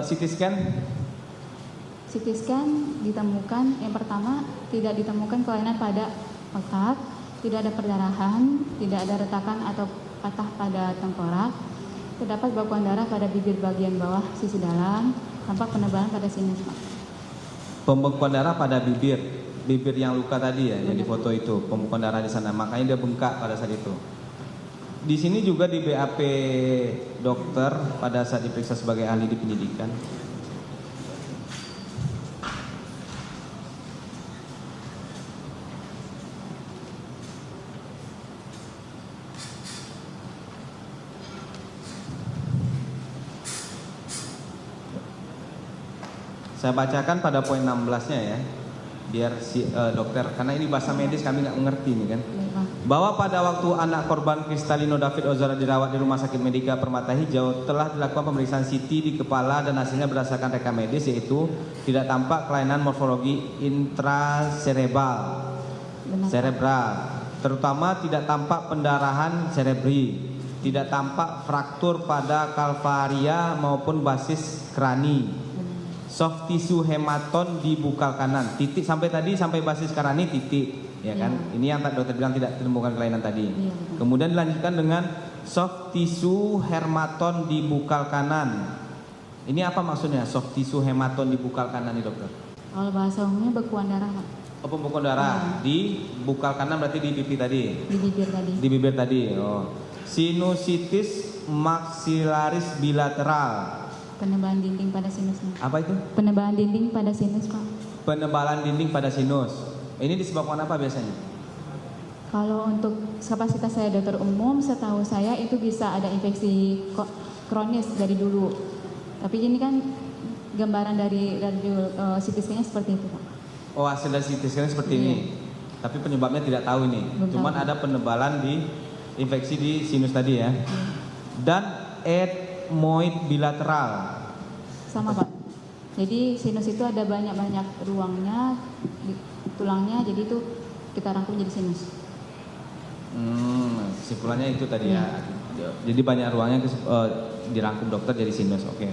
CT scan? CT scan ditemukan, yang pertama tidak ditemukan kelainan pada otak, tidak ada perdarahan, tidak ada retakan atau patah pada tengkorak, terdapat bekuan darah pada bibir bagian bawah sisi dalam, tampak penebalan pada sinus, Pak. Pembekuan darah pada bibir yang luka tadi ya, yang di Benar. foto itu, pembekuan darah di sana, makanya dia bengkak pada saat itu. Di sini juga di BAP dokter pada saat diperiksa sebagai ahli di penyidikan. Saya bacakan pada poin 16-nya ya, biar si dokter, karena ini bahasa medis kami nggak mengerti nih kan. Bahwa pada waktu anak korban Kristalino David Ozora dirawat di Rumah Sakit Medika Permata Hijau telah dilakukan pemeriksaan CT di kepala dan hasilnya berdasarkan rekam medis yaitu tidak tampak kelainan morfologi intracerebral, terutama tidak tampak pendarahan cerebri, tidak tampak fraktur pada kalvaria maupun basis krani. Soft tissue hematon di bukal kanan, titik sampai tadi sampai basis krani titik, ya kan? Ini yang dokter bilang tidak ditemukan kelainan tadi. Kemudian dilanjutkan dengan soft tissue hematon di bukal kanan. Ini apa maksudnya soft tissue hematon di bukal kanan nih dokter? Kalau bahasa umumnya bekuan darah, Pak. Oh, pembekuan darah di bukal kanan berarti di pipi tadi? Di bibir tadi. Di bibir tadi. Oh. Sinusitis maxillaris bilateral. Penebalan dinding pada sinusnya. Apa itu? Penebalan dinding pada sinus, Pak. Penebalan dinding pada sinus. Ini disebabkan apa biasanya? Kalau untuk kapasitas saya dokter umum, setahu saya itu bisa ada infeksi kronis dari dulu. Tapi ini kan gambaran dari radio CT scan-nya seperti itu, Pak. Oh, hasil dari CT scan seperti ini. Tapi penyebabnya tidak tahu ini. Cuman ada penebalan di infeksi di sinus tadi ya. Dan ethmoid bilateral. Sama, Pak. Jadi sinus itu ada banyak-banyak ruangnya di tulangnya, jadi itu kita rangkum jadi sinus. Kesimpulannya itu tadi ya. Jadi banyak ruangnya dirangkum dokter jadi sinus. Oke.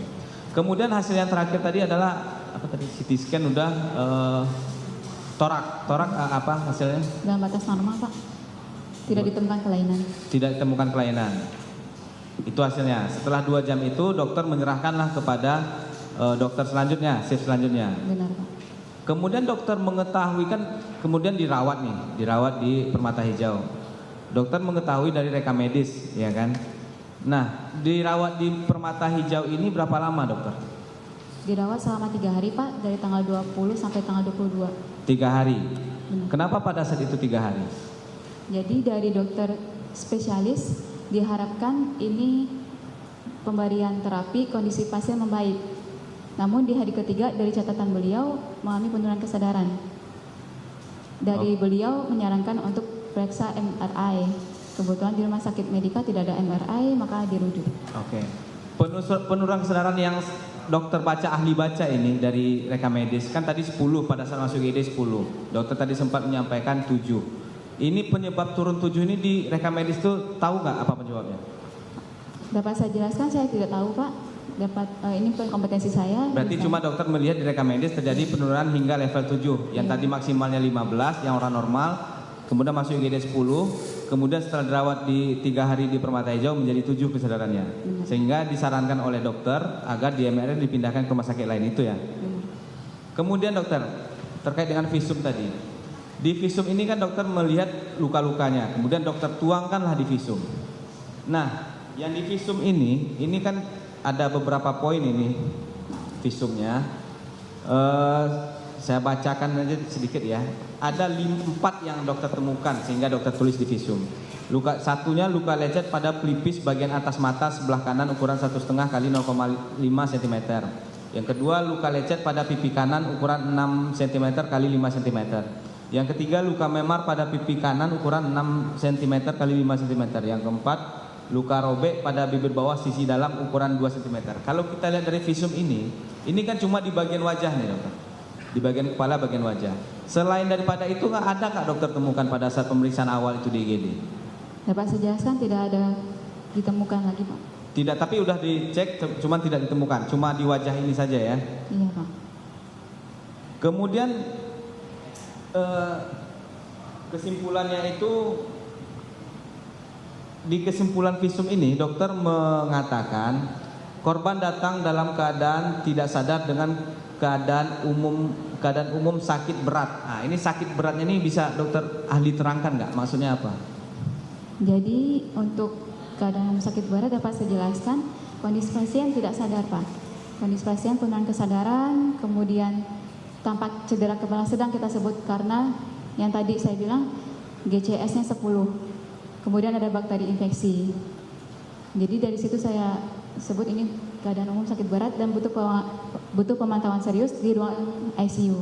Kemudian hasil yang terakhir tadi adalah apa tadi? CT scan udah torak apa hasilnya? Dalam batas normal, Pak. Tidak ditemukan kelainan. Tidak ditemukan kelainan. Itu hasilnya. Setelah 2 jam itu dokter menyerahkanlah kepada dokter selanjutnya, shift selanjutnya. Benar, Pak. Kemudian dokter mengetahui kan, kemudian dirawat di Permata Hijau. Dokter mengetahui dari rekam medis, ya kan. Nah, dirawat di Permata Hijau ini berapa lama dokter? Dirawat selama 3 hari, Pak, dari tanggal 20 sampai tanggal 22. 3 hari. Benar. Kenapa pada saat itu 3 hari? Jadi dari dokter spesialis diharapkan ini pemberian terapi kondisi pasien membaik. Namun di hari ketiga dari catatan beliau mengalami penurunan kesadaran. Dari beliau menyarankan untuk periksa MRI. Kebetulan di Rumah Sakit Medika tidak ada MRI, maka dirujuk. Oke. Penurunan kesadaran yang dokter baca, ahli baca ini dari rekam medis kan tadi 10 pada saat masuk IGD 10. Dokter tadi sempat menyampaikan 7. Ini penyebab turun 7 ini di rekam medis itu tahu nggak apa penyebabnya? Dapat saya jelaskan, saya tidak tahu, Pak. Ini bukan kompetensi saya. Berarti cuma dokter melihat di rekam medis terjadi penurunan hingga level 7. Yang tadi maksimalnya 15 yang orang normal, kemudian masuk IGD 10, kemudian setelah dirawat di 3 hari di Permata Hijau menjadi 7 kesadarannya. Sehingga disarankan oleh dokter agar di MRI dipindahkan ke rumah sakit lain itu ya. Kemudian dokter, terkait dengan visum tadi. Di visum ini kan dokter melihat luka-lukanya, kemudian dokter tuangkanlah di visum. Nah, yang di visum ini kan ada beberapa poin ini visumnya. Saya bacakan aja sedikit ya. Ada 4 yang dokter temukan sehingga dokter tulis di visum. Satunya luka lecet pada pelipis bagian atas mata sebelah kanan ukuran 1,5 kali 0,5 cm. Yang kedua luka lecet pada pipi kanan ukuran 6 cm kali 5 cm. Yang ketiga luka memar pada pipi kanan ukuran 6 cm kali 5 cm. Yang keempat luka robek pada bibir bawah sisi dalam ukuran 2 cm. Kalau kita lihat dari visum ini kan cuma di bagian wajah nih dokter. Di bagian kepala, bagian wajah. Selain daripada itu ada nggak dokter temukan pada saat pemeriksaan awal itu di IGD? Dapat saya jelaskan tidak ada ditemukan lagi, Pak. Tidak, tapi udah dicek, cuma tidak ditemukan, cuma di wajah ini saja ya. Iya Pak. Kemudian kesimpulannya itu, di kesimpulan visum ini dokter mengatakan korban datang dalam keadaan tidak sadar dengan keadaan umum sakit berat. Nah, ini sakit beratnya ini bisa dokter ahli terangkan nggak? Maksudnya apa? Jadi untuk keadaan sakit berat dapat saya jelaskan, kondisi pasien tidak sadar Pak. Kondisi pasien penurunan kesadaran, kemudian tampak cedera kepala sedang kita sebut karena yang tadi saya bilang GCS-nya 10. Kemudian ada bakteri infeksi. Jadi dari situ saya sebut ini keadaan umum sakit berat dan butuh pemantauan serius di ruang ICU.